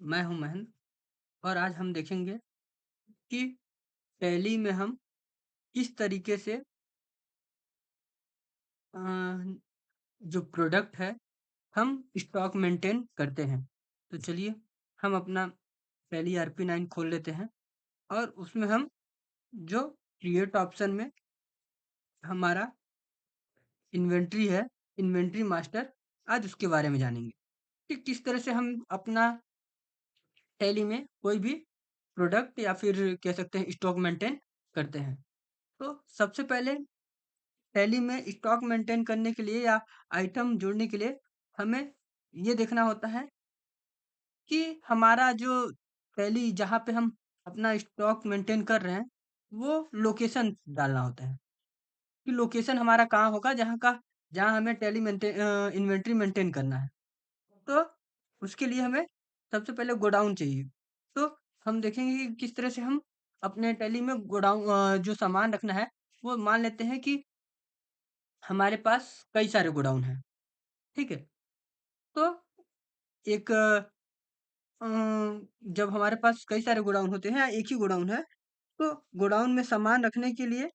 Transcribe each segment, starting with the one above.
मैं हूं महेंद्र और आज हम देखेंगे कि टैली में हम किस तरीके से अ, जो प्रोडक्ट है हम स्टॉक मेंटेन करते हैं। तो चलिए हम अपना टैली RP9 खोल लेते हैं और उसमें हम जो क्रिएट ऑप्शन में हमारा इन्वेंट्री है, इन्वेंट्री मास्टर, आज उसके बारे में जानेंगे कि किस तरह से हम अपना टैली में कोई भी प्रोडक्ट या फिर कह सकते हैं स्टॉक मेंटेन करते हैं। तो सबसे पहले टैली में स्टॉक मेंटेन करने के लिए या आइटम जोड़ने के लिए हमें ये देखना होता है कि हमारा जो टैली जहाँ पे हम अपना स्टॉक मेंटेन कर रहे हैं, वो लोकेशन डालना होता है कि लोकेशन हमारा कहाँ होगा जहाँ हमें टैली इन्वेंट्री मेंटेन करना है। तो उसके लिए हमें सबसे पहले गोडाउन चाहिए। तो हम देखेंगे कि किस तरह से हम अपने टैली में जो सामान रखना है, वो मान लेते हैं कि हमारे पास कई सारे गोडाउन हैं, ठीक है? तो एक अ, जब हमारे पास कई सारे गोडाउन होते हैं या एक ही गोडाउन है, तो गोडाउन में सामान रखने के लिए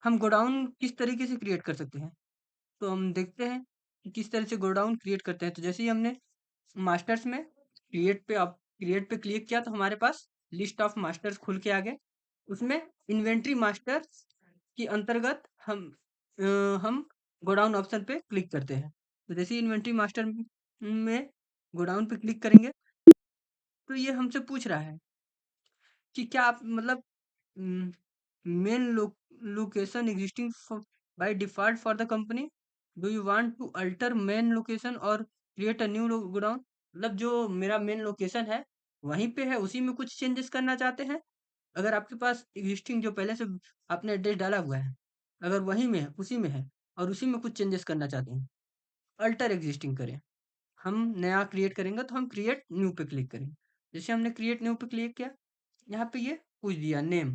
हम गोडाउन किस तरीके से क्रिएट कर सकते हैं। तो हम देखते हैं कि किस तरह से गोडाउन क्रिएट करते हैं। तो जैसे ही हमने मास्टर्स में क्रिएट पे क्लिक किया तो हमारे पास लिस्ट ऑफ मास्टर्स खुल के आ गए। उसमें इन्वेंट्री मास्टर के अंतर्गत अ, हम गोडाउन ऑप्शन पे क्लिक करते हैं। तो जैसे ही इन्वेंट्री मास्टर में गोडाउन पे क्लिक करेंगे तो ये हमसे पूछ रहा है कि क्या आप मतलब main location existing by default for the company, do you want to alter main location और क्रिएट अ न्यू गोडाउन। मतलब जो मेरा मेन लोकेशन है वहीं पे है, उसी में कुछ चेंजेस करना चाहते हैं। अगर आपके पास एग्जिस्टिंग जो पहले से आपने एड्रेस डाला हुआ है, अगर वहीं में है, उसी में है और उसी में कुछ चेंजेस करना चाहते हैं, अल्टर एग्जिस्टिंग करें। हम नया क्रिएट करेंगे तो हम क्रिएट न्यू पे क्लिक करेंगे। जैसे हमने क्रिएट न्यू पे क्लिक किया, यहाँ पे ये पूछ दिया नेम,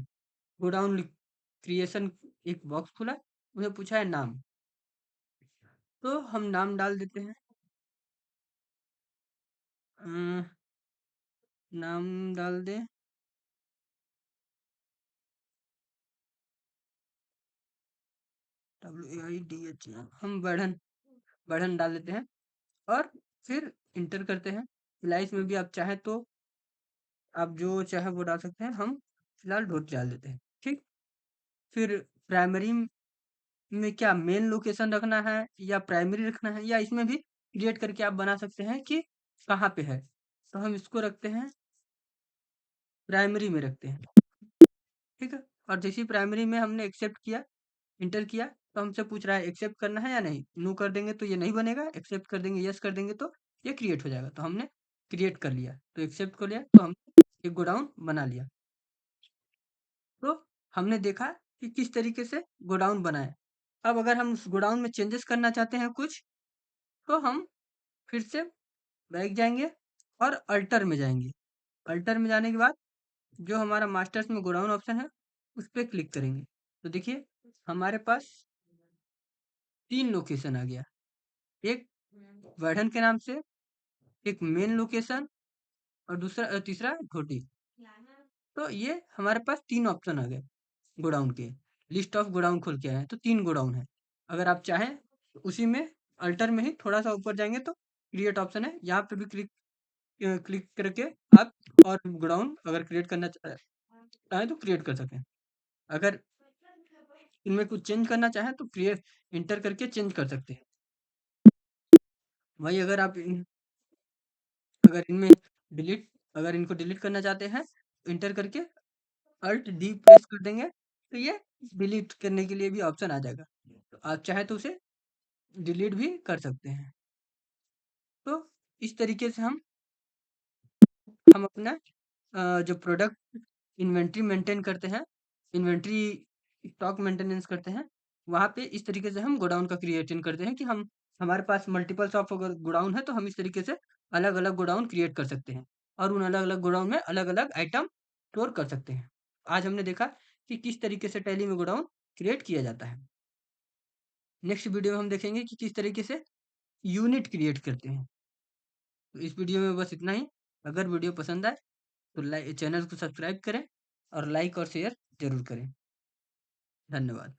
गोडाउन क्रिएशन, एक बॉक्स खुला, उसमें पूछा है नाम। तो हम नाम डाल देते हैं। अ, नाम डाल दें WAIDH, हम बढ़न बढ़न डाल देते हैं और फिर इंटर करते हैं। स्लाइस में भी आप चाहें तो आप जो चाहे वो डाल सकते हैं, हम फिलहाल डॉट डाल देते हैं, ठीक। फिर प्राइमरी में क्या मेन लोकेशन रखना है या प्राइमरी रखना है, या इसमें भी क्रिएट करके आप बना सकते हैं कि कहाँ पे है। तो हम इसको रखते हैं, प्राइमरी में रखते हैं, ठीक है। और जैसे ही प्राइमरी में हमने एक्सेप्ट किया, इंटर किया, तो हमसे पूछ रहा है एक्सेप्ट करना है या नहीं। नो कर देंगे तो ये नहीं बनेगा, एक्सेप्ट कर देंगे, यस कर देंगे तो ये क्रिएट हो जाएगा। तो हमने क्रिएट कर लिया, तो एक्सेप्ट कर लिया, तो हम एक गोडाउन बना लिया। तो हमने देखा कि किस तरीके से गोडाउन बनाए। अब अगर हम उस गोडाउन में चेंजेस करना चाहते हैं कुछ, तो हम फिर से बैक जाएंगे और अल्टर में जाएंगे। अल्टर में जाने के बाद जो हमारा मास्टर्स में गोडाउन ऑप्शन है, उस पर क्लिक करेंगे। तो देखिए हमारे पास 3 लोकेशन आ गया, एक वर्धन के नाम से, एक मेन लोकेशन और तीसरा घोटी। तो ये हमारे पास 3 ऑप्शन आ गए गोडाउन के। लिस्ट ऑफ गोडाउन खुल के आए हैं, तो 3 गोडाउन है। अगर आप चाहें तो उसी में अल्टर में ही थोड़ा सा ऊपर जाएंगे तो क्रिएट ऑप्शन है, यहाँ पे भी क्लिक करके आप और गोडाउन अगर क्रिएट करना चाहें तो क्रिएट कर सकें। अगर इनमें कुछ चेंज करना चाहें तो क्रिएट इंटर करके चेंज कर सकते हैं। वही अगर अगर इनमें डिलीट अगर इनको डिलीट करना चाहते हैं तो इंटर करके अल्ट डी प्रेस कर देंगे, तो ये डिलीट करने के लिए भी ऑप्शन आ जाएगा। तो आप चाहे तो उसे डिलीट भी कर सकते हैं। तो इस तरीके से हम अपना जो प्रोडक्ट इन्वेंट्री मेंटेन करते हैं, इन्वेंट्री स्टॉक मेंटेनेंस करते हैं, वहाँ पे इस तरीके से हम गोडाउन का क्रिएशन करते हैं कि हम हमारे पास मल्टीपल्स ऑफ अगर गोडाउन है तो हम इस तरीके से अलग अलग गोडाउन क्रिएट कर सकते हैं और उन अलग अलग गोडाउन में अलग अलग आइटम स्टोर कर सकते हैं। आज हमने देखा कि किस तरीके से टैली में गोडाउन क्रिएट किया जाता है। नेक्स्ट वीडियो में हम देखेंगे कि किस तरीके से यूनिट क्रिएट करते हैं। तो इस वीडियो में बस इतना ही। अगर वीडियो पसंद आए तो चैनल को सब्सक्राइब करें और लाइक और शेयर ज़रूर करें। धन्यवाद।